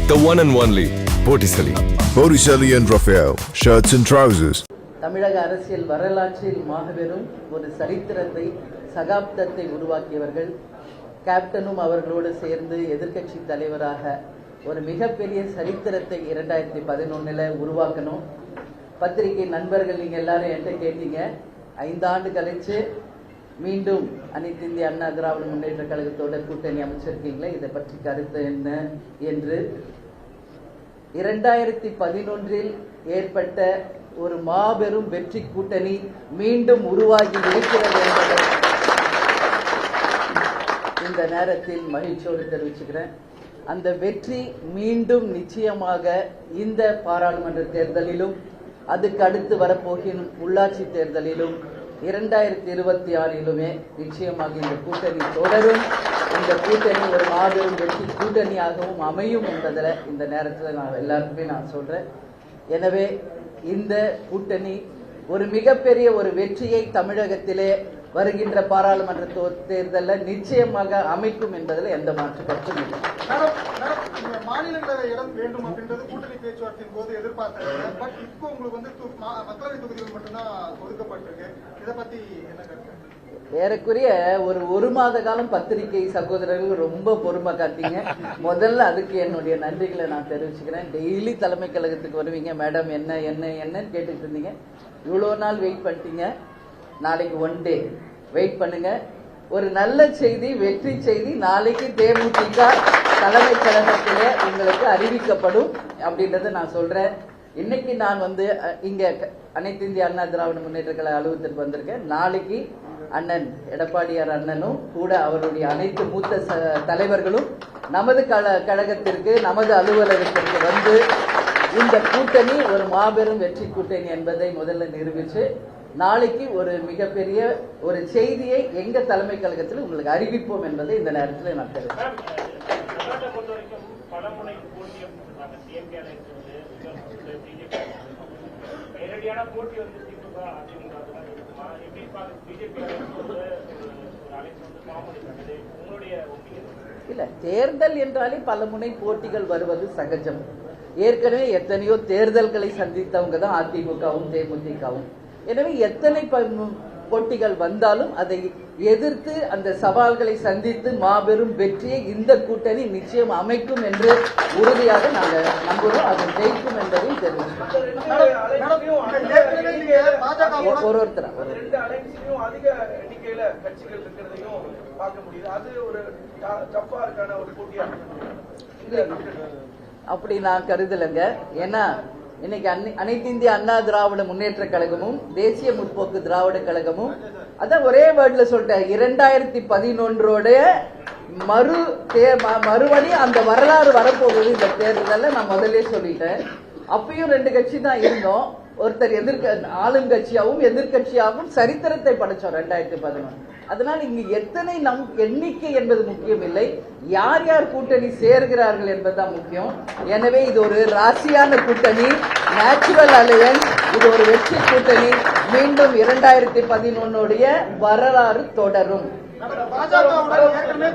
The one and only Botticelli. Botticelli and Raphael, shirts and trousers. தமிழக அரசியல் வரலாற்றில் மாபெரும் ஒரு சரித்திரத்தை சகாப்தத்தை உருவாக்கியவர்கள். கேப்டனும் அவர்களோடு சேர்ந்து எதிர்க்கட்சி தலைவராக ஒரு மிகப்பெரிய சரித்திரத்தை 2011 உருவாக்கணும். பத்திரிகை நண்பர்கள் நீங்க எல்லாரும் என்கிட்ட கேட்டீங்க, 5 ஆண்டு கழிச்சு மீண்டும் அனைத்து இந்திய அண்ணா திராவிட முன்னேற்ற கழகத்தோட கூட்டணி அமைச்சிருக்கீங்களே, இதை பற்றி கருத்து என்ன என்று. 2011 ஏற்பட்ட ஒரு மாபெரும் வெற்றி கூட்டணி மீண்டும் உருவாகி இருக்கிறது என்பதை இந்த நேரத்தில் மகிழ்ச்சியோடு தெரிவிச்சுக்கிறேன். அந்த வெற்றி மீண்டும் நிச்சயமாக இந்த பாராளுமன்ற தேர்தலிலும் அதுக்கு அடுத்து வரப்போகிற உள்ளாட்சி தேர்தலிலும் 2026 நிச்சயமாக இந்த கூட்டணி தொடரும். இந்த கூட்டணி ஒரு மாபெரும் வெற்றி கூட்டணியாகவும் அமையும் என்பதில் இந்த நேரத்தில் நான் எல்லாருக்குமே நான் சொல்றேன். எனவே இந்த கூட்டணி ஒரு மிகப்பெரிய ஒரு வெற்றியை தமிழகத்திலே வருகின்ற பாராளுமன்ற தேர்தலில் நிச்சயமாக அமைக்கும் என்பதில் எந்த மாற்று கருத்தும் இல்லை. மாநிலங்களவை இடம் வேண்டும் அப்படின்றது கூட்டணி பேச்சுவார்த்தையின் போது எதிர்பார்த்தாங்க. பட் இப்போ உங்களுக்கு மக்களவை தொகுதிகள் மட்டும்தான் ஒதுக்கப்பட்டிருக்கு. இதை பத்தி என்ன கருத்து? ஏறக்குறைய ஒரு மாத காலம் பத்திரிகை சகோதரர்கள் ரொம்ப பொறுமை காத்தீங்க. முதல்ல அதுக்கு என்னுடைய நன்றிகளை நான் தெரிவிச்சுக்கிறேன். டெய்லி தலைமை கழகத்துக்கு வருவீங்க, மேடம் என்ன என்ன என்னன்னு கேட்டுட்டு இருந்தீங்க. இவ்வளோ நாள் வெயிட் பண்ணிட்டீங்க. நாளைக்கு 1 டே வெயிட் பண்ணுங்க. ஒரு நல்ல செய்தி, வெற்றி செய்தி நாளைக்கு தேமுதிக தலைமை கழகத்திலே உங்களுக்கு அறிவிக்கப்படும் அப்படின்றத நான் சொல்றேன். இன்னைக்கு நான் இங்க அனைத்து இந்திய அண்ணா திராவிட முன்னேற்ற கழக அலுவலகத்திற்கு வந்திருக்கேன். நாளைக்கு அண்ணன் எடப்பாடியார் அண்ணனும் கூட அவருடைய அனைத்து மூத்த தலைவர்களும் நமது கழகத்திற்கு நமது அலுவலகத்திற்கு வந்து இந்த கூட்டணி ஒரு மாபெரும் வெற்றி கூட்டணி என்பதை முதல்ல நிரூபிச்சு நாளைக்கு ஒரு மிகப்பெரிய ஒரு செய்தியை எங்க தலைமை கழகத்தில் உங்களுக்கு அறிவிப்போம் என்பதை இந்த நேரத்தில் நான் தெரிவிக்கிறேன். இல்ல, தேர்தல் என்றாலே பல முனை போட்டிகள் வருவது சகஜம். ஏற்கனவே எத்தனையோ தேர்தல்களை சந்தித்தவங்க தான் அதிமுகவும் தேமுதிகவும். எனவே எத்தனை போட்டிகள் வந்தாலும் அதை எதிர்த்து அந்த சவால்களை சந்தித்து மாபெரும் வெற்றியை இந்த கூட்டணி நிச்சயம் அமைக்கும் என்று உறுதியாக நாங்கள் நம்புகிறோம். அது ஜெயிக்கும் என்பதையும் தெரிவிக்கிறோம். அப்படி நான் கருதலைங்க. ஏன்னா இன்னைக்கு அனைத்து இந்திய அண்ணா திராவிட முன்னேற்ற கழகமும் தேசிய முற்போக்கு திராவிட கழகமும் அதான் ஒரே வேர்ட்ல சொல்லிட்டேன். 2011 மறுபடி அந்த வரலாறு வரப்போகுது இந்த தேர்தலில். நான் முதலே சொல்லிட்டேன். அப்பயும் 2 கட்சி தான் இருந்தோம். ஒருத்தர் ஆளுங்கட்சியாகவும் எதிர்கட்சியாகவும் சரித்திரத்தை படைச்சோம் 2011. அதனால இங்கு எத்தனை எண்ணிக்கை என்பது முக்கியம் இல்லை, யார் யார் கூட்டணி சேர்கிறார்கள் என்பதுதான் முக்கியம். எனவே இது ஒரு ராசியான கூட்டணி, நேச்சுரல் அலையன்ஸ். இது ஒரு வெற்றி கூட்டணி. மீண்டும் 2011 வரலாறு தொடரும்.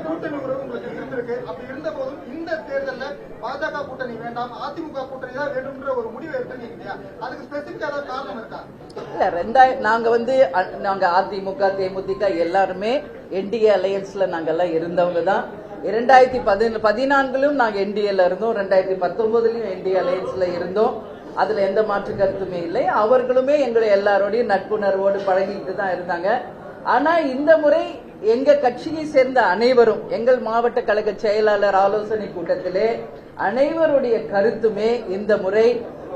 கூட்டணி உறவு உங்களுக்கு இருந்திருக்கு. அப்படி இருந்த போதும் இந்த தேர்தலில் பாஜக கூட்டணி வேண்டாம், அதிமுக கூட்டணி தான் வேண்டும்ன்ற ஒரு முடிவு எடுத்துருக்கீங்க. அதுக்கு ஸ்பெசிபிக்கா ஏதாவது காரணம் இருக்கா? இல்ல, நாங்க அதிமுக தேமுதிக எல்லாருமே என்டிஏ அலையன்ஸ்ல நாங்கெல்லாம் இருந்தவங்க தான். 2014 நாங்க என்டிஏல இருந்தோம், 2019 என்டிஏ அலையன்ஸ்ல இருந்தோம். அதுல எந்த மாற்று கருத்துமே இல்லை. அவர்களுமே எங்களை எல்லாரோடையும் நட்புணர்வோடு பழகிட்டு தான் இருந்தாங்க. ஆனா இந்த முறை எங்க கட்சியை சேர்ந்த அனைவரும், எங்கள் மாவட்ட கழக செயலாளர் ஆலோசனை கூட்டத்திலே அனைவருடைய கருத்துமே இந்த முறை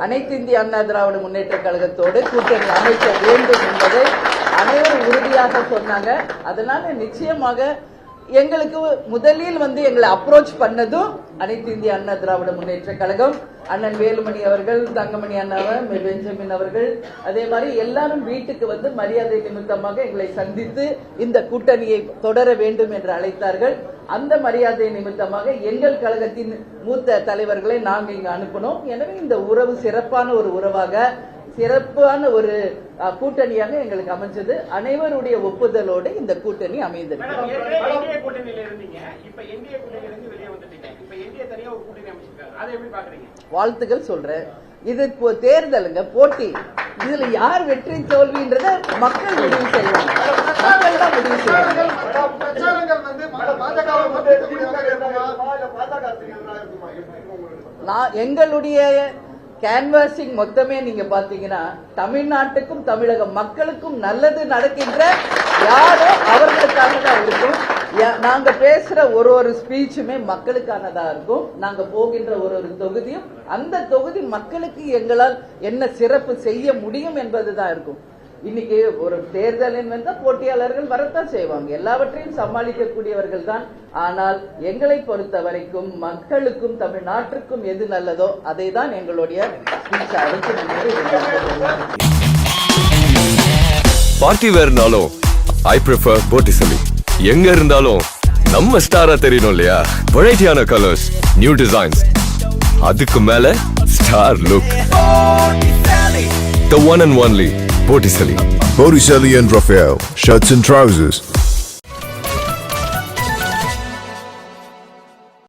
அனைத்து இந்திய அண்ணா திராவிட முன்னேற்ற கழகத்தோடு கூட்டணி அமைக்க வேண்டும் என்பதை அனைவரும் உறுதியாக சொன்னாங்க. அதனால நிச்சயமாக எங்களுக்கு முதலில் எங்களை அப்ரோச் பண்ணதும் அனைத்து இந்திய அண்ணா திராவிட முன்னேற்ற கழகம், அண்ணன் வேலுமணி அவர்கள், தங்கமணி அண்ணாவர், பெஞ்சமின் அவர்கள், அதே மாதிரி எல்லாரும் வீட்டுக்கு மரியாதை நிமித்தமாக எங்களை சந்தித்து இந்த கூட்டணியை தொடர வேண்டும் என்று அழைத்தார்கள். அந்த மரியாதை நிமித்தமாக எங்கள் கழகத்தின் மூத்த தலைவர்களை நாங்கள் இங்கு அனுப்பினோம். எனவே இந்த உறவு சிறப்பான ஒரு உறவாக சிறப்பான ஒரு கூட்டணியாக எங்களுக்கு அமைஞ்சது. அனைவருடைய ஒப்புதலோடு இந்த கூட்டணி அமைந்திருக்கு. வாழ்த்துக்கள் சொல்றேன். இது தேர்தலுங்க, போட்டி. இதுல யார் வெற்றி தோல்வின்றத மக்கள் முடிவு செய்வாங்க. மக்கள் தான் முடிவு செய்வாங்க. பிரச்சாரங்கள் வந்து எங்களுடைய கேன்வாசிங் மொத்தமே நீங்க பாத்தீங்கன்னா தமிழ்நாட்டுக்கும் தமிழக மக்களுக்கும் நல்லது நடக்கின்ற யாரோ அவர்களுக்காக தான் இருக்கும். நாங்க பேசுற ஒரு ஸ்பீச்சுமே மக்களுக்கானதா இருக்கும். நாங்க போகின்ற ஒரு தொகுதியும் அந்த தொகுதி மக்களுக்கு எங்களால் என்ன சிறப்பு செய்ய முடியும் என்பதுதான் இருக்கும். இன்னைக்கு ஒரு தேர்தலின் வந்த போட்டியாளர்கள் வரத்தான் செய்வாங்க. எல்லாவற்றையும் சமாளிக்கக்கூடியவர்கள் தான். ஆனால் எங்களை பொறுத்த வரைக்கும் மக்களுக்கும் தமிழ்நாட்டுக்கும் எது நல்லதோ அதை தான் எங்களுடைய ஸ்பீச் அடுத்து பார்ட்டி வேர்னாலும் ஐ ப்ரிஃபர் போட்டிசலி. எங்க இருந்தாலும் நம்ம ஸ்டாரா தெரியணும் இல்லையா? வெரைட்டியான கலர்ஸ், நியூ டிசைன்ஸ், அதுக்கு மேல star look. The one and only Botticelli. Botticelli and Raphael, shirts and trousers.